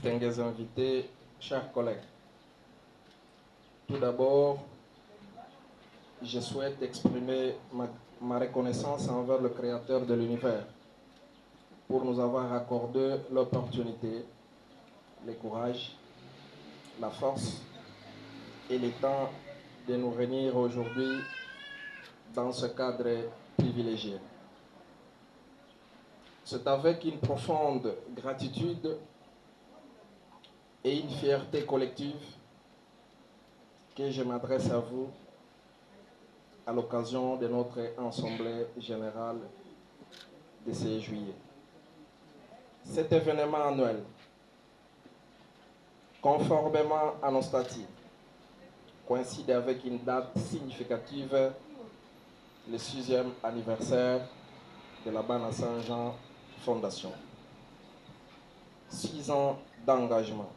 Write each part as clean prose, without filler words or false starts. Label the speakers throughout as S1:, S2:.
S1: distingués invités, chers collègues. Tout d'abord, je souhaite exprimer ma reconnaissance envers le Créateur de l'univers pour nous avoir accordé l'opportunité, le courage, la force et le temps de nous réunir aujourd'hui dans ce cadre privilégié. C'est avec une profonde gratitude et une fierté collective que je m'adresse à vous à l'occasion de notre assemblée générale de ce juillet. Cet événement annuel, conformément à nos statuts, coïncide avec une date significative, le 6e anniversaire de la Bana Saint-Jean Fondation. 6 ans d'engagement,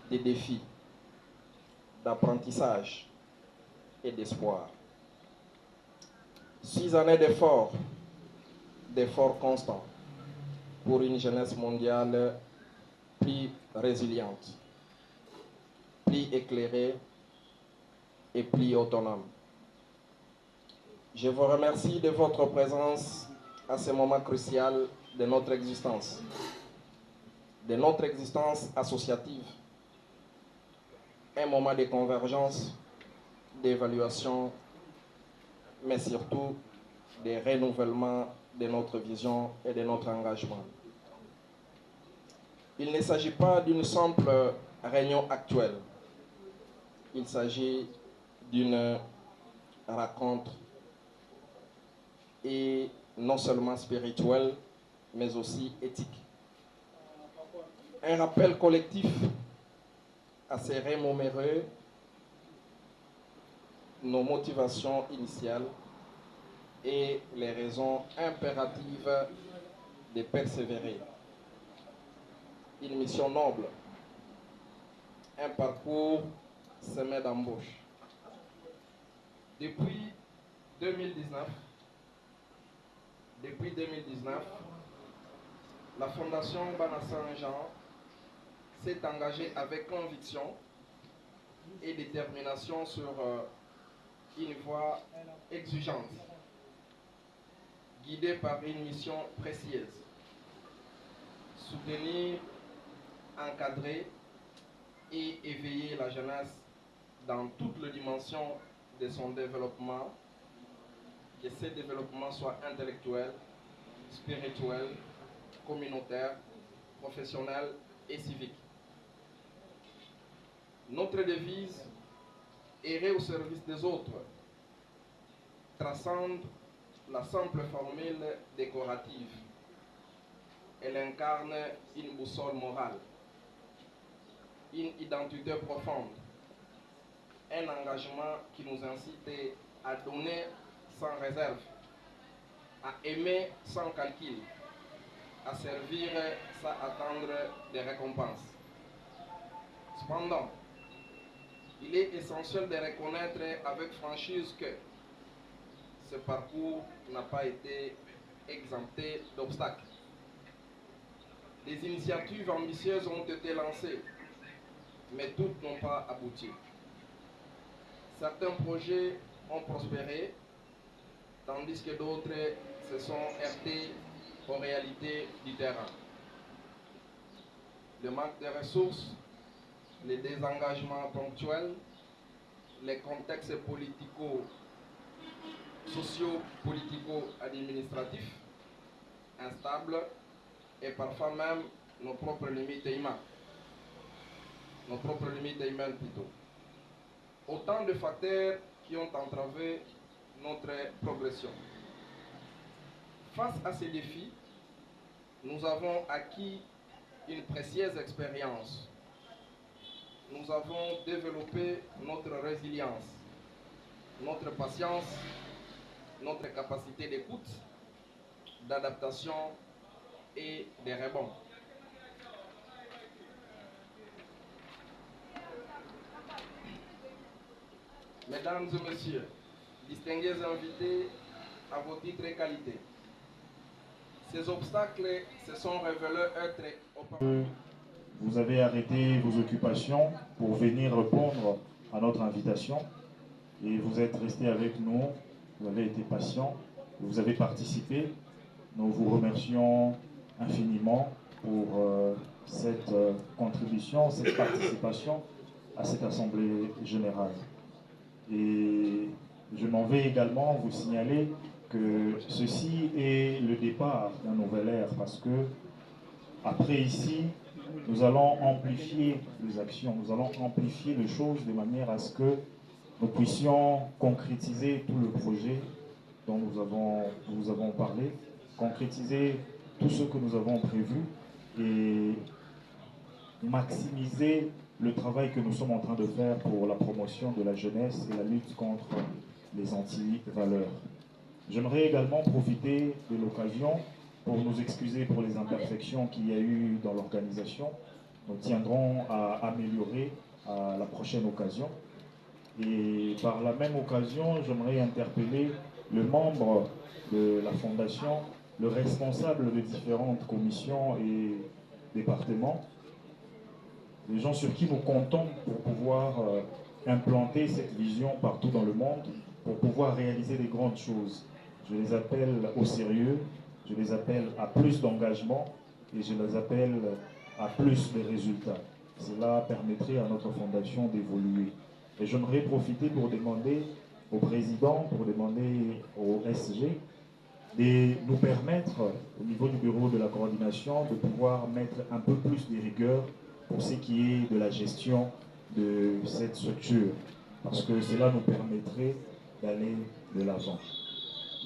S1: de défis, d'apprentissage et d'espoir. 6 années d'efforts constants pour une jeunesse mondiale plus résiliente, plus éclairée et plus autonome. Je vous remercie de votre présence à ce moment crucial de notre existence associative, un moment de convergence, d'évaluation, mais surtout de renouvellement de notre vision et de notre engagement. Il ne s'agit pas d'une simple réunion actuelle, il s'agit d'une rencontre et non seulement spirituelle, mais aussi éthique. Un rappel collectif à ces remémorer nos motivations initiales et les raisons impératives de persévérer. Une mission noble, un parcours semé d'embûches. Depuis 2019, la Fondation Bana Saint-Jean s'est engagée avec conviction et détermination sur une voie exigeante, guidée par une mission précise: soutenir, encadrer et éveiller la jeunesse dans toutes les dimensions de son développement, que ce développement soit intellectuel, spirituel, communautaire, professionnel et civique. Notre devise, errer au service des autres, transcende la simple formule décorative. Elle incarne une boussole morale, une identité profonde, un engagement qui nous incite à donner sans réserve, à aimer sans calcul, à servir sans attendre des récompenses. Cependant, il est essentiel de reconnaître avec franchise que ce parcours n'a pas été exempté d'obstacles. Des initiatives ambitieuses ont été lancées, mais toutes n'ont pas abouti. Certains projets ont prospéré, tandis que d'autres se sont heurtés aux réalités du terrain. Le manque de ressources, les désengagements ponctuels, les contextes socio-politico-administratifs instables et parfois même nos propres limites humaines. Autant de facteurs qui ont entravé notre progression. Face à ces défis, nous avons acquis une précieuse expérience. Nous avons développé notre résilience, notre patience, notre capacité d'écoute, d'adaptation et de rebond. Mesdames et messieurs, distingués invités à vos titres et qualités, ces obstacles se sont révélés être auparavant.
S2: vous avez arrêté vos occupations pour venir répondre à notre invitation et vous êtes resté avec nous, vous avez été patient, vous avez participé. Nous vous remercions infiniment pour cette contribution, cette participation à cette Assemblée générale. Et je m'en vais également vous signaler que ceci est le départ d'un nouvel ère parce que après ici, nous allons amplifier les actions, nous allons amplifier les choses de manière à ce que nous puissions concrétiser tout le projet dont nous avons parlé, concrétiser tout ce que nous avons prévu et maximiser le travail que nous sommes en train de faire pour la promotion de la jeunesse et la lutte contre les anti-valeurs. J'aimerais également profiter de l'occasion pour nous excuser pour les imperfections qu'il y a eu dans l'organisation. Nous tiendrons à améliorer à la prochaine occasion. Et par la même occasion, j'aimerais interpeller le membre de la Fondation, le responsable de différentes commissions et départements, les gens sur qui nous comptons pour pouvoir implanter cette vision partout dans le monde, pour pouvoir réaliser des grandes choses. Je les appelle au sérieux, je les appelle à plus d'engagement et je les appelle à plus de résultats. Cela permettrait à notre fondation d'évoluer. Et j'aimerais profiter pour demander au président, pour demander au SG, de nous permettre, au niveau du bureau de la coordination, de pouvoir mettre un peu plus de rigueur pour ce qui est de la gestion de cette structure, parce que cela nous permettrait d'aller de l'avant.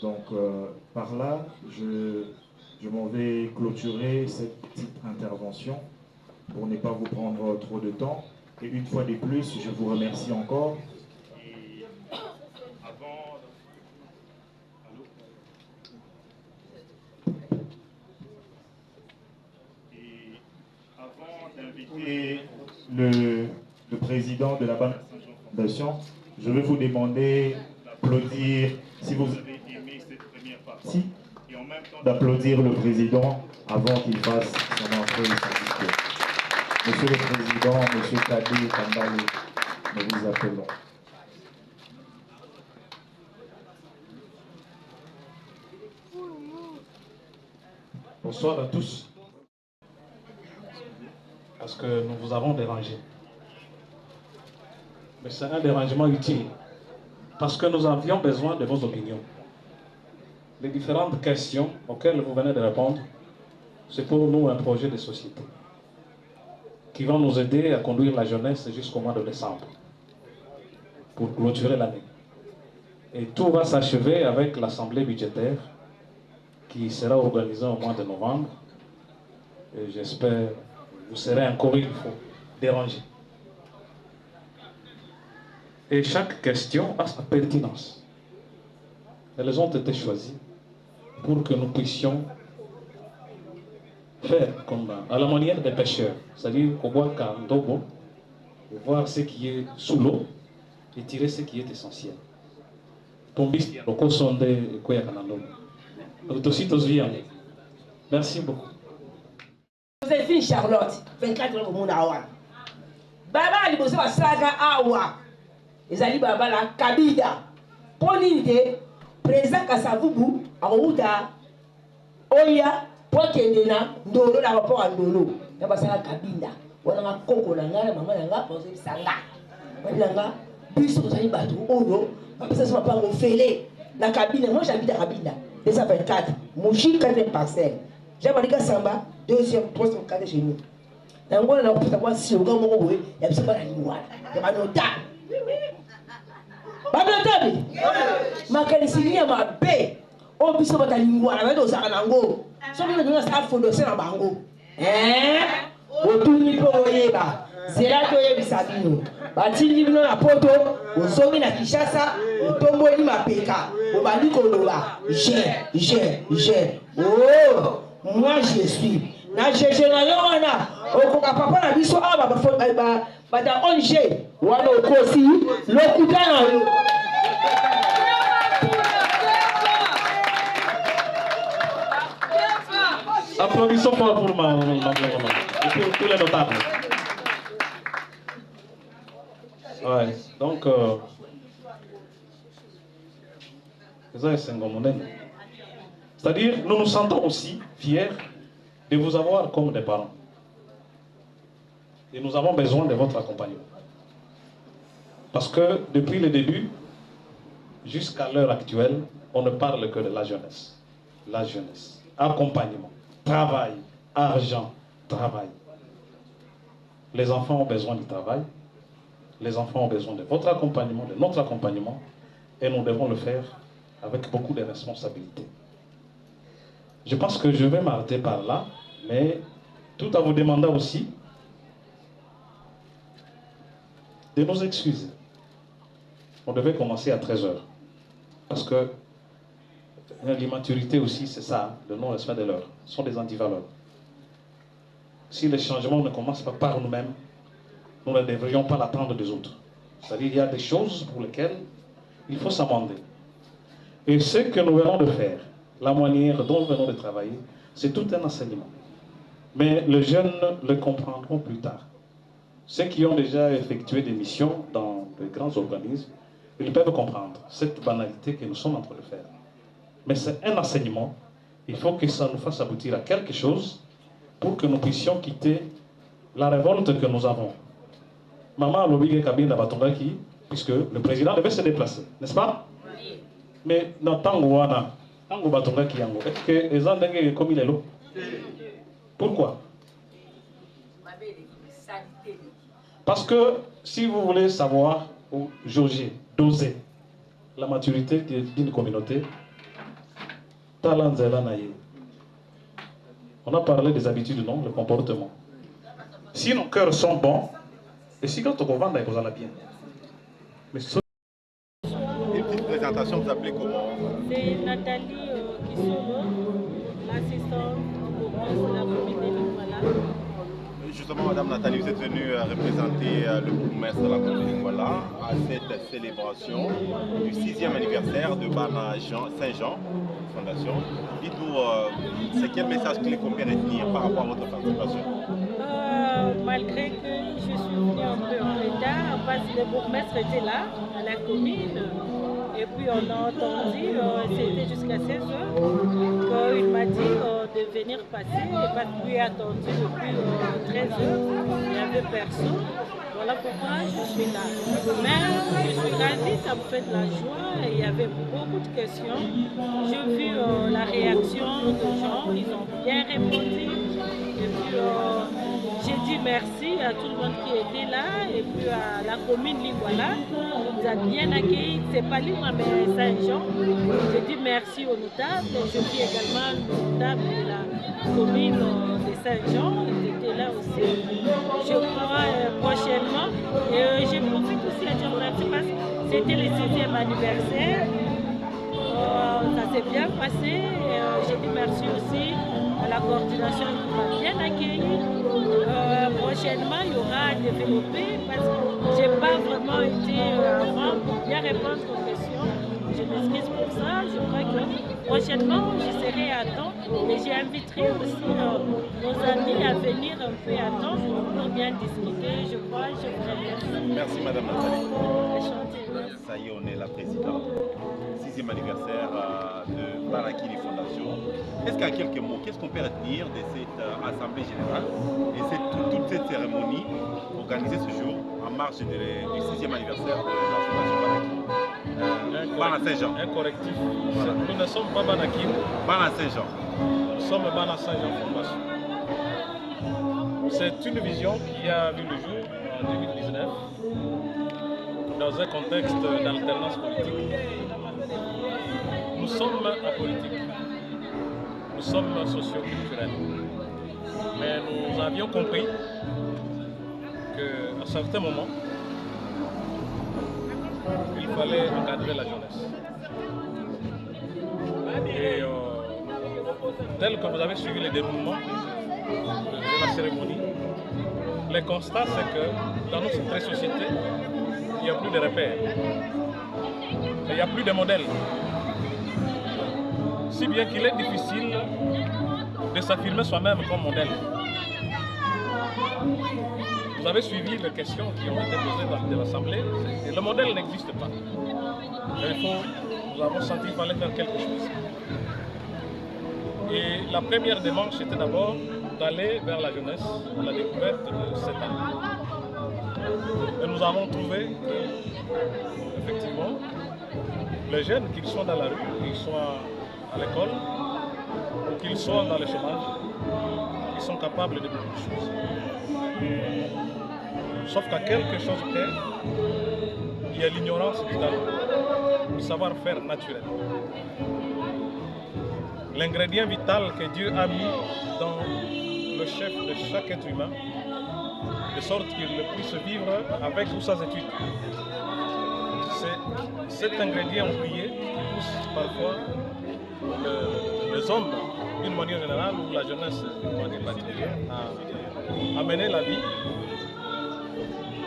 S2: Donc par là, je m'en vais clôturer cette petite intervention pour ne pas vous prendre trop de temps. Et une fois de plus, je vous remercie encore. Et avant d'inviter le président de la Banque Fondation, je vais vous demander d'applaudir, si vous avez aimé cette première partie, et en même temps d'applaudir le président avant qu'il fasse son entrée et son discours. Monsieur le Président, Monsieur Kadé Kambale, nous vous appelons.
S3: Bonsoir à tous. Parce que nous vous avons dérangé. Mais c'est un dérangement utile. Parce que nous avions besoin de vos opinions. Les différentes questions auxquelles vous venez de répondre, c'est pour nous un projet de société qui va nous aider à conduire la jeunesse jusqu'au mois de décembre pour clôturer l'année. Et tout va s'achever avec l'assemblée budgétaire qui sera organisée au mois de novembre. Et j'espère que vous serez encore une fois dérangés. Et chaque question a sa pertinence. Elles ont été choisies pour que nous puissions faire comme à la manière des pêcheurs, c'est-à-dire au bois Kandobo, voir ce qui est sous l'eau et tirer ce qui est essentiel. Merci beaucoup.
S4: Joséphine Charlotte, 24 ans au monde à Ouan. Baba a libéré sa saga à Ouan. Les alliés Baba la Kabida. Pour l'idée, président Kassavubu, à Ouda, Oya, pour Kendena, Ndolo, l'aéroport à Ndolo. Il y a la Kabinda. On a un coco, la maman, la posé Sanga. On a un bus aux alliés Batou, Oyo, ça ne va pas me fêler. La cabine, moi j'habite à Kabinda, 224, Mouchi, 4 parcelles. J'aimerais que Samba, 2e, 3e, 4 chez nous. Dans le monde, on peut savoir si on a un moment où il y a un peu de lingua. Il y a un nota. Babatabi, ma qualité est ma paix. On peut savoir la lingua, la main Saranango. Si on veut ça, il faut le faire en bango. Autour du Poyeba, c'est là que il y a Sabino. Batili vino na poto, Ozomi na Kishasa, Otombo ni Mapeka, Obali Koloba. J'ai. Oh! Moi je suis. Na jeje na yona okoka papa na biso aba ba da onje wana okosi lokuta na yo.
S3: Applaudissons fort pour ma et pour tous les notables. Ouais, donc, c'est-à-dire, nous nous sentons aussi fiers de vous avoir comme des parents. Et nous avons besoin de votre accompagnement. Parce que depuis le début, jusqu'à l'heure actuelle, on ne parle que de la jeunesse. La jeunesse. Accompagnement, travail, argent, travail. Les enfants ont besoin du travail. Les enfants ont besoin de votre accompagnement, de notre accompagnement. Et nous devons le faire avec beaucoup de responsabilités. Je pense que je vais m'arrêter par là, mais tout en vous demandant aussi de nous excuser. On devait commencer à 13h. Parce que l'immaturité aussi, c'est ça, le non-respect de l'heure. Ce sont des antivaleurs. Si les changements ne commencent pas par nous-mêmes, nous ne devrions pas l'attendre des autres. C'est-à-dire qu'il y a des choses pour lesquelles il faut s'amender. Et ce que nous venons de faire, la manière dont nous venons de travailler, c'est tout un enseignement. Mais les jeunes le comprendront plus tard. Ceux qui ont déjà effectué des missions dans de grands organismes, ils peuvent comprendre cette banalité que nous sommes en train de faire. Mais c'est un enseignement. Il faut que ça nous fasse aboutir à quelque chose pour que nous puissions quitter la révolte que nous avons. Maman Lobige Kabinda Batongaki, puisque le président devait se déplacer, n'est-ce pas? Mais dans Tangoana, Tango Batongaki Yango, est-ce que les gens dengue comme il est là? Pourquoi? Parce que si vous voulez savoir ou jauger, doser la maturité d'une communauté, on a parlé des habitudes, non, le comportement. Si nos cœurs sont bons, et si quand on vend, vous allez bien. Mais
S5: une petite présentation, vous appelez comment?
S6: C'est Nathalie Kissoro, l'assistante de la commune de Lingwala.
S5: Justement, Madame Nathalie, vous êtes venue représenter le bourgmestre de la commune de Lingwala à cette célébration du 6e anniversaire de Bana Saint-Jean Fondation. Dites-nous, c'est quel message clé qu'on peut retenir par rapport à votre participation?
S6: Malgré que je suis venue un peu en retard, parce que le bourgmestre était là, à la commune. Et puis on a entendu, c'était jusqu'à 16h, qu'il m'a dit de venir passer, parce que lui a attendu depuis 13h, il n'y avait personne. Voilà pourquoi je suis là. Mais je suis ravie, ça me fait de la joie, et il y avait beaucoup de questions. J'ai vu la réaction des gens, ils ont bien répondu. Et puis j'ai dit merci à tout le monde qui était là, et puis à la commune Lingwala, qui nous a bien accueillis. C'est pas Lingwala, mais Saint-Jean. J'ai dit merci aux notables, et je dis également aux notables de la commune de Saint-Jean, ils étaient là aussi. Je crois prochainement, et je profite aussi à dire merci parce que c'était le 6e anniversaire. Ça s'est bien passé. J'ai dit merci aussi à la coordination qui m'a bien accueilli. Prochainement, il y aura à développer parce que je n'ai pas vraiment été avant pour bien répondre aux questions. Je m'excuse pour ça. Je crois que prochainement, je serai à temps et j'inviterai aussi nos amis à venir un peu à temps pour bien discuter. Je crois, je vous remercie.
S5: Merci Madame Nathalie.
S6: Enchantée.
S5: Ça y est, on est la présidente. 6e anniversaire de Barakini Fondation. Est-ce qu'en quelques mots, qu'est-ce qu'on peut retenir de cette assemblée générale et toute cette cérémonie organisée ce jour en marge du 6e anniversaire de la Fondation Barakini? Bana Saint-Jean.
S3: Un correctif.
S5: Voilà.
S3: Nous ne sommes pas Banakim.
S5: Bana Saint-Jean.
S3: Nous sommes Bana Saint-Jean Fondation. C'est une vision qui a vu le jour en 2019 dans un contexte d'alternance politique. Nous sommes apolitiques, nous sommes socioculturels, mais nous avions compris qu'à certains moments, il fallait encadrer la jeunesse. Et tel que vous avez suivi le déroulement de la cérémonie, le constat c'est que dans notre société, il n'y a plus de repères, il n'y a plus de modèles. Si bien qu'il est difficile de s'affirmer soi-même comme modèle. Vous avez suivi les questions qui ont été posées dans l'Assemblée. Le modèle n'existe pas. Nous avons senti qu'il fallait faire quelque chose. Et la première démarche était d'abord d'aller vers la jeunesse, à la découverte de cet art. Et nous avons trouvé que, effectivement, les jeunes, qu'ils soient dans la rue, qu'ils soient à l'école, ou qu'ils soient dans le chômage, ils sont capables de beaucoup de choses. Sauf qu'à quelque chose près, il y a l'ignorance du talent, du savoir-faire naturel. L'ingrédient vital que Dieu a mis dans le chef de chaque être humain, de sorte qu'il puisse vivre avec ou sans études. C'est cet ingrédient oublié qui pousse parfois les hommes, d'une manière générale, ou la jeunesse, d'une manière particulière, à mener la vie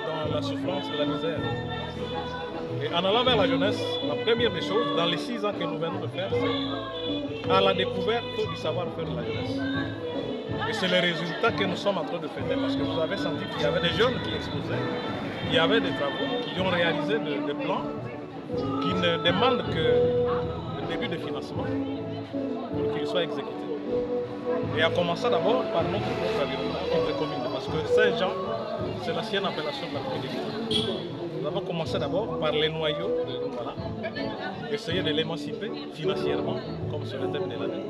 S3: dans la souffrance et la misère. Et en allant vers la jeunesse, la première des choses, dans les 6 ans que nous venons de faire, c'est à la découverte du savoir-faire de la jeunesse. Et c'est le résultat que nous sommes en train de fêter, parce que vous avez senti qu'il y avait des jeunes qui exposaient, il y avait des travaux, qui ont réalisé des plans, qui ne demandent que le début de financement pour qu'ils soient exécutés. Et à commencer d'abord par notre propre environnement, notre commune, parce que Saint-Jean, c'est l'ancienne appellation de la commune. Nous avons commencé d'abord par les noyaux de Lingala, essayer de l'émanciper financièrement, comme c'est le thème de l'année.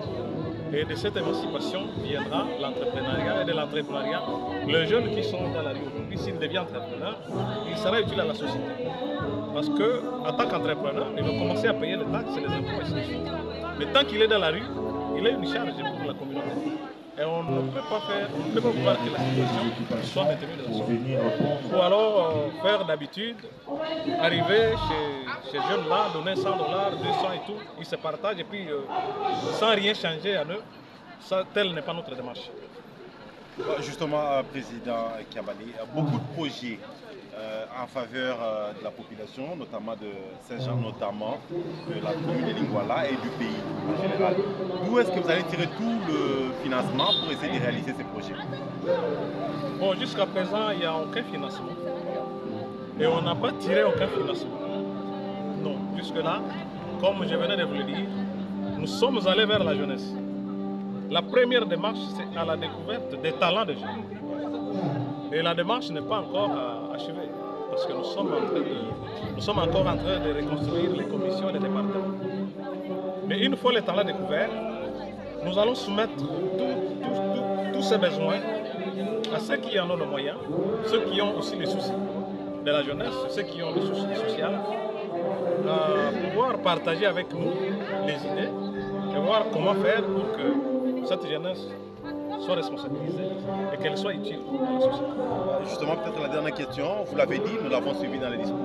S3: Et de cette émancipation viendra l'entrepreneuriat, et de l'entrepreneuriat, les jeunes qui sont dans la rue aujourd'hui, s'il devient entrepreneur, il sera utile à la société. Parce qu'en tant qu'entrepreneur, il va commencer à payer les taxes et les impôts et ainsi de suite. Mais tant qu'il est dans la rue, il a une charge pour la communauté. Et on ne peut pas vouloir que la situation soit maintenue de la sorte. Ou alors faire d'habitude, arriver chez ces jeunes-là, donner 100 $, 200 et tout, ils se partagent et puis sans rien changer à eux, ça, telle n'est pas notre démarche.
S5: Justement, Président Kiambali, beaucoup de projets en faveur de la population, notamment de Saint-Jean, notamment de la commune de Lingala et du pays en général. D'où est-ce que vous allez tirer tout le financement pour essayer de réaliser ces projets?
S3: Bon, jusqu'à présent, il n'y a aucun financement. Et on n'a pas tiré aucun financement. Non, jusque-là, comme je venais de vous le dire, nous sommes allés vers la jeunesse. La première démarche, c'est à la découverte des talents des jeunes. Et la démarche n'est pas encore achevée, parce que nous sommes encore en train de reconstruire les commissions et les départements. Mais une fois les talents découverts, nous allons soumettre tous ces besoins à ceux qui en ont les moyens, ceux qui ont aussi les soucis de la jeunesse, ceux qui ont les soucis sociaux, à pouvoir partager avec nous les idées et voir comment faire pour que cette jeunesse soit responsabilisée et qu'elle soit utile à la société.
S5: Justement, peut-être la dernière question, vous l'avez dit, nous l'avons suivi dans les discours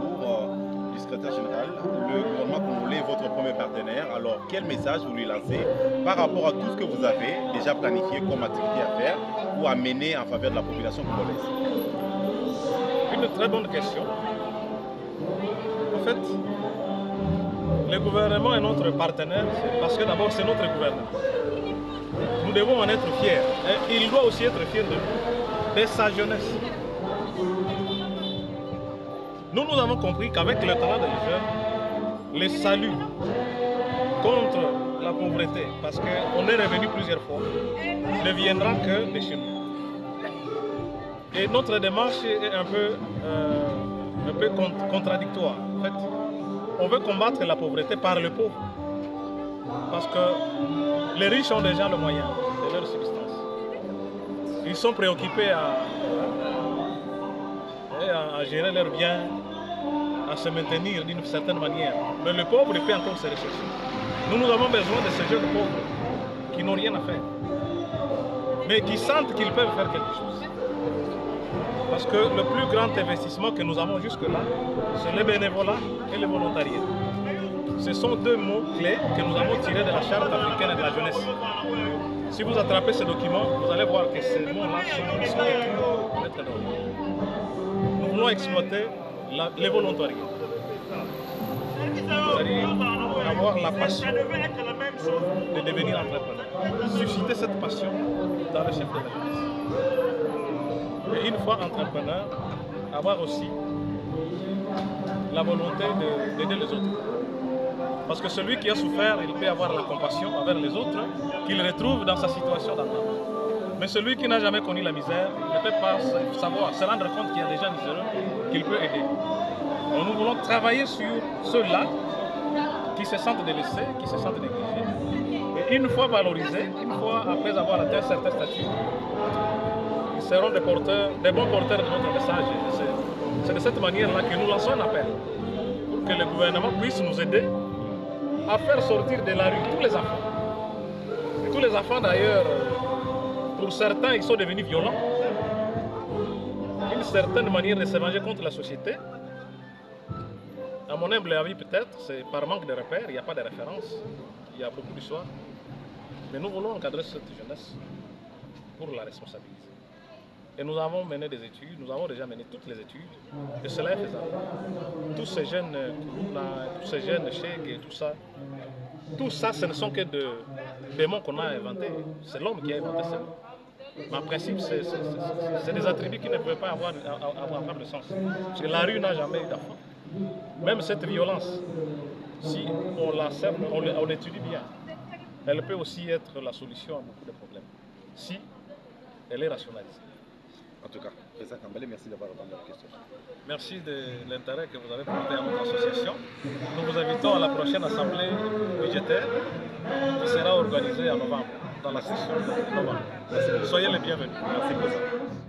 S5: du secrétaire général, le gouvernement congolais est votre premier partenaire. Alors, quel message vous lui lancez par rapport à tout ce que vous avez déjà planifié comme activité à faire ou à mener en faveur de la population congolaise?
S3: Une très bonne question. En fait, le gouvernement est notre partenaire parce que d'abord c'est notre gouvernement. Nous devons en être fiers. Et il doit aussi être fier de nous, de sa jeunesse. Nous avons compris qu'avec le talent des jeunes, le salut contre la pauvreté, parce qu'on est revenu plusieurs fois, ne viendra que de chez nous. Et notre démarche est un peu contradictoire. En fait, on veut combattre la pauvreté par le pauvre. Parce que les riches ont déjà le moyen de leur subsistance. Ils sont préoccupés à gérer leurs biens, à se maintenir d'une certaine manière. Mais le pauvre peut encore se rechercher. Nous avons besoin de ces jeunes pauvres qui n'ont rien à faire, mais qui sentent qu'ils peuvent faire quelque chose. Parce que le plus grand investissement que nous avons jusque-là, c'est le bénévolat et le volontariat. Ce sont deux mots clés que nous avons tirés de la charte africaine de la jeunesse. Si vous attrapez ce document, vous allez voir que ces mots-là sont écrits. Nous voulons exploiter les volontariats. C'est-à-dire avoir la passion chose, de devenir entrepreneur. Susciter cette passion dans le chef de la jeunesse. Et une fois entrepreneur, avoir aussi la volonté d'aider les autres. Parce que celui qui a souffert, il peut avoir la compassion envers les autres qu'il retrouve dans sa situation d'attente. Mais celui qui n'a jamais connu la misère, il ne peut pas savoir, se rendre compte qu'il y a des gens miséreux qu'il peut aider. Donc nous voulons travailler sur ceux-là qui se sentent délaissés, qui se sentent négligés. Et une fois valorisés, une fois après avoir atteint un certain statut, ils seront des bons porteurs de notre message. C'est de cette manière-là que nous lançons un appel pour que le gouvernement puisse nous aider à faire sortir de la rue tous les enfants. Et tous les enfants d'ailleurs, pour certains, ils sont devenus violents. Une certaine manière de se venger contre la société. À mon humble avis peut-être, c'est par manque de repères, il n'y a pas de référence, il y a beaucoup d'histoires. Mais nous voulons encadrer cette jeunesse pour la responsabiliser. Et nous avons mené des études, nous avons déjà mené toutes les études, et cela est faisable. Tous ces jeunes Kourouna, tous ces jeunes Cheikh et tout ça, ce ne sont que des mots qu'on a inventés. C'est l'homme qui a inventé ces mots. Mais en principe, c'est des attributs qui ne peuvent pas avoir de sens. Parce que la rue n'a jamais eu d'enfant. Même cette violence, si on l'observe, on l'étudie bien, elle peut aussi être la solution à beaucoup de problèmes, si elle est rationalisée.
S5: En tout cas, Président Kambale, merci d'avoir répondu à la question.
S3: Merci de l'intérêt que vous avez porté à notre association. Nous vous invitons à la prochaine assemblée budgétaire qui sera organisée en novembre, dans la session de novembre. Soyez les bienvenus.
S5: Merci, Président.